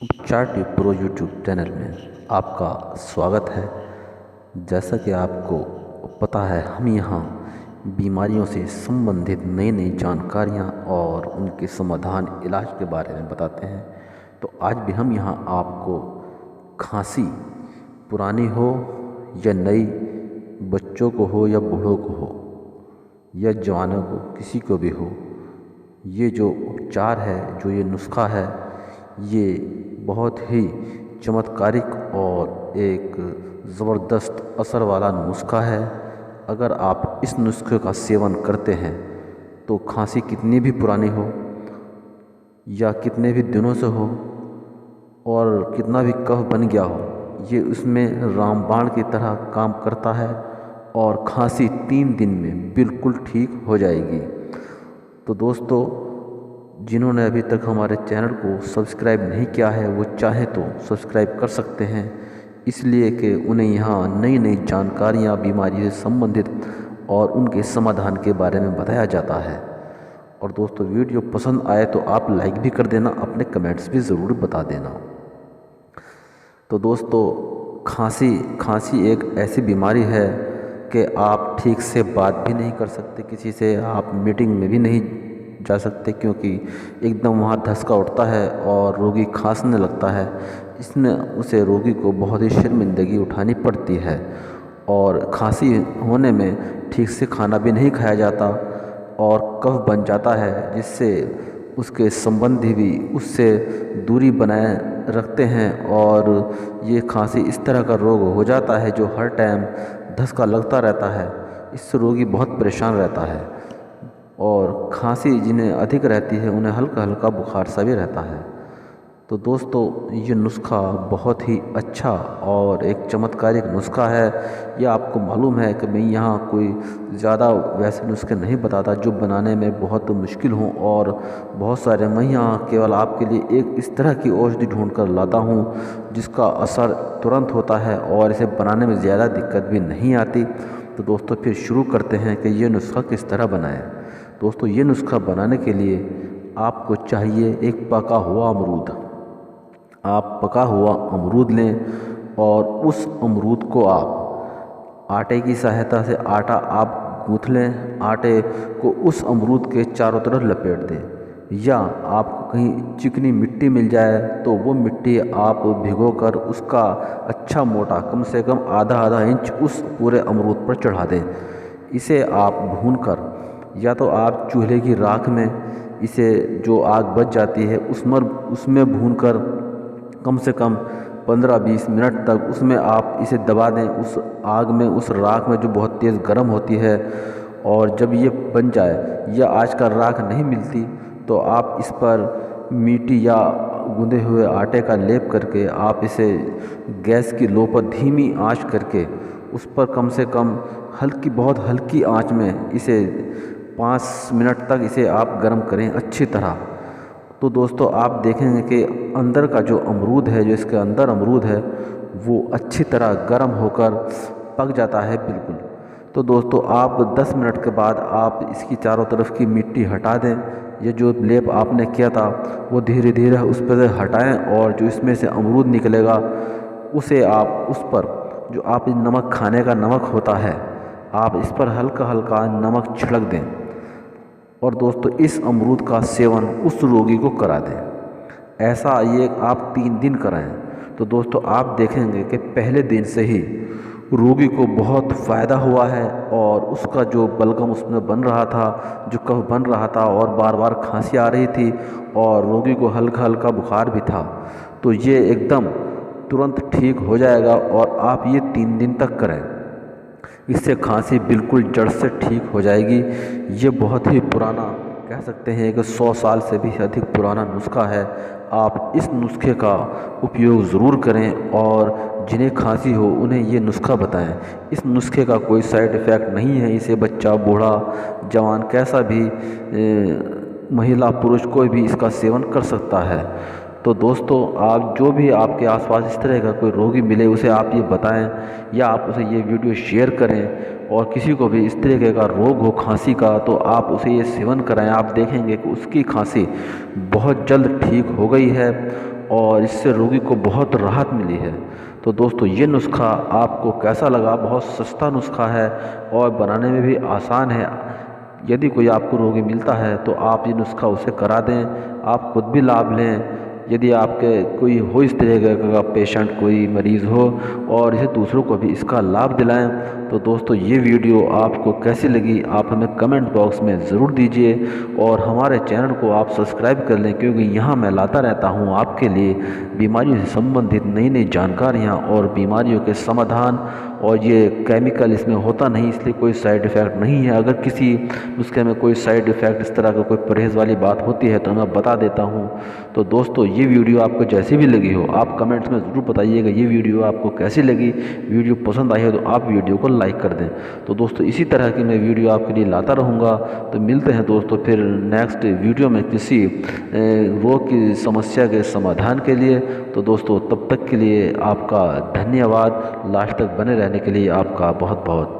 उपचार tube pro YouTube channel में आपका स्वागत है। जैसा कि आपको पता है, हम यहाँ बीमारियों से संबंधित नई नई जानकारियाँ और उनके समाधान इलाज के बारे में बताते हैं। तो आज भी हम यहाँ आपको खांसी पुरानी हो या नई, बच्चों को हो या बूढ़ों को हो या जवानों को, किसी को भी हो, ये जो उपचार है, जो ये नुस्खा है, ये बहुत ही चमत्कारिक और एक ज़बरदस्त असर वाला नुस्खा है। अगर आप इस नुस्खे का सेवन करते हैं तो खांसी कितनी भी पुरानी हो या कितने भी दिनों से हो और कितना भी कफ बन गया हो, ये उसमें रामबाण की तरह काम करता है और खांसी 3 दिन में बिल्कुल ठीक हो जाएगी। तो दोस्तों, जिन्होंने अभी तक हमारे चैनल को सब्सक्राइब नहीं किया है वो चाहे तो सब्सक्राइब कर सकते हैं, इसलिए कि उन्हें यहाँ नई नई जानकारियाँ बीमारी से संबंधित और उनके समाधान के बारे में बताया जाता है। और दोस्तों, वीडियो पसंद आए तो आप लाइक भी कर देना, अपने कमेंट्स भी ज़रूर बता देना। तो दोस्तों, खांसी एक ऐसी बीमारी है कि आप ठीक से बात भी नहीं कर सकते किसी से, आप मीटिंग में भी नहीं जा सकते, क्योंकि एकदम वहाँ धसका उठता है और रोगी खांसने लगता है। इसमें उसे रोगी को बहुत ही शर्मिंदगी उठानी पड़ती है और खांसी होने में ठीक से खाना भी नहीं खाया जाता और कफ बन जाता है, जिससे उसके संबंधी भी उससे दूरी बनाए रखते हैं और ये खांसी इस तरह का रोग हो जाता है जो हर टाइम धसका लगता रहता है। इससे रोगी बहुत परेशान रहता है और खांसी जिन्हें अधिक रहती है उन्हें हल्का हल्का बुखार सा भी रहता है। तो दोस्तों, ये नुस्खा बहुत ही अच्छा और एक चमत्कारिक नुस्खा है। यह आपको मालूम है कि मैं यहाँ कोई ज़्यादा वैसे नुस्खे नहीं बताता जो बनाने में बहुत मुश्किल हों, और बहुत सारे मैं यहाँ केवल आपके लिए एक इस तरह की औषधि ढूंढ कर लाता हूँ जिसका असर तुरंत होता है और इसे बनाने में ज़्यादा दिक्कत भी नहीं आती। तो दोस्तों, फिर शुरू करते हैं कि ये नुस्खा किस तरह बनाएं। दोस्तों, ये नुस्खा बनाने के लिए आपको चाहिए एक पका हुआ अमरूद। आप पका हुआ अमरूद लें और उस अमरूद को आप आटे की सहायता से आटा आप गूँथ लें। आटे को उस अमरूद के चारों तरफ लपेट दें, या आपको कहीं चिकनी मिट्टी मिल जाए तो वो मिट्टी आप भिगोकर उसका अच्छा मोटा, कम से कम आधा आधा इंच उस पूरे अमरूद पर चढ़ा दें। इसे आप भूनकर, या तो आप चूल्हे की राख में इसे, जो आग बच जाती है उसमें भूनकर कम से कम 15-20 मिनट तक उसमें आप इसे दबा दें, उस आग में, उस राख में जो बहुत तेज़ गर्म होती है। और जब ये बन जाए या आजकल राख नहीं मिलती तो आप इस पर मीठी या गूंदे हुए आटे का लेप करके आप इसे गैस की लो पर धीमी आंच करके उस पर कम से कम बहुत हल्की आंच में इसे 5 मिनट तक इसे आप गर्म करें अच्छी तरह। तो दोस्तों, आप देखेंगे कि अंदर का जो अमरूद है, जो इसके अंदर अमरूद है, वो अच्छी तरह गर्म होकर पक जाता है बिल्कुल। तो दोस्तों, आप 10 मिनट के बाद आप इसकी चारों तरफ की मिट्टी हटा दें। ये जो लेप आपने किया था वो धीरे धीरे उस पर से हटाएं और जो इसमें से अमरूद निकलेगा उसे आप उस पर, जो आप नमक, खाने का नमक होता है, आप इस पर हल्का हल्का नमक छिड़क दें। और दोस्तों, इस अमरूद का सेवन उस रोगी को करा दें। ऐसा ये आप 3 दिन कराएं। तो दोस्तों, आप देखेंगे कि पहले दिन से ही रोगी को बहुत फ़ायदा हुआ है और उसका जो बलगम उसमें बन रहा था, जो कफ बन रहा था और बार बार खांसी आ रही थी और रोगी को हल्का हल्का बुखार भी था, तो ये एकदम तुरंत ठीक हो जाएगा। और आप ये 3 दिन तक करें, इससे खांसी बिल्कुल जड़ से ठीक हो जाएगी। ये बहुत ही पुराना, कह सकते हैं कि 100 साल से भी अधिक पुराना नुस्खा है। आप इस नुस्खे का उपयोग ज़रूर करें और जिन्हें खांसी हो उन्हें ये नुस्खा बताएं। इस नुस्खे का कोई साइड इफ़ेक्ट नहीं है। इसे बच्चा, बूढ़ा, जवान, कैसा भी महिला, पुरुष, कोई भी इसका सेवन कर सकता है। तो दोस्तों, आप जो भी आपके आसपास इस तरह का कोई रोगी मिले उसे आप ये बताएं, या आप उसे ये वीडियो शेयर करें। और किसी को भी इस तरीके का रोग हो खांसी का तो आप उसे ये सेवन कराएं। आप देखेंगे कि उसकी खांसी बहुत जल्द ठीक हो गई है और इससे रोगी को बहुत राहत मिली है। तो दोस्तों ये नुस्खा आपको कैसा लगा? बहुत सस्ता नुस्खा है और बनाने में भी आसान है। यदि कोई आपको रोगी मिलता है तो आप ये नुस्खा उसे करा दें, आप खुद भी लाभ लें। यदि आपके कोई हो इस तरह का पेशेंट, कोई मरीज़ हो और इसे दूसरों को भी इसका लाभ दिलाएं। तो दोस्तों ये वीडियो आपको कैसी लगी आप हमें कमेंट बॉक्स में ज़रूर दीजिए और हमारे चैनल को आप सब्सक्राइब कर लें, क्योंकि यहाँ मैं लाता रहता हूँ आपके लिए बीमारियों से संबंधित नई नई जानकारियाँ और बीमारियों के समाधान। और ये केमिकल इसमें होता नहीं, इसलिए कोई साइड इफ़ेक्ट नहीं है। अगर किसी नुस्खे में कोई साइड इफ़ेक्ट इस तरह का कोई परहेज़ वाली बात होती है तो मैं बता देता हूँ। तो दोस्तों ये वीडियो आपको जैसी भी लगी हो आप कमेंट्स में ज़रूर बताइएगा ये वीडियो आपको कैसी लगी। वीडियो पसंद आई हो तो आप वीडियो को लाइक कर दें। तो दोस्तों इसी तरह की मैं वीडियो आपके लिए लाता रहूँगा। तो मिलते हैं दोस्तों फिर नेक्स्ट वीडियो में किसी रोग की समस्या के समाधान के लिए। तो दोस्तों तब तक के लिए आपका धन्यवाद। लास्ट तक बने रहने के लिए आपका बहुत बहुत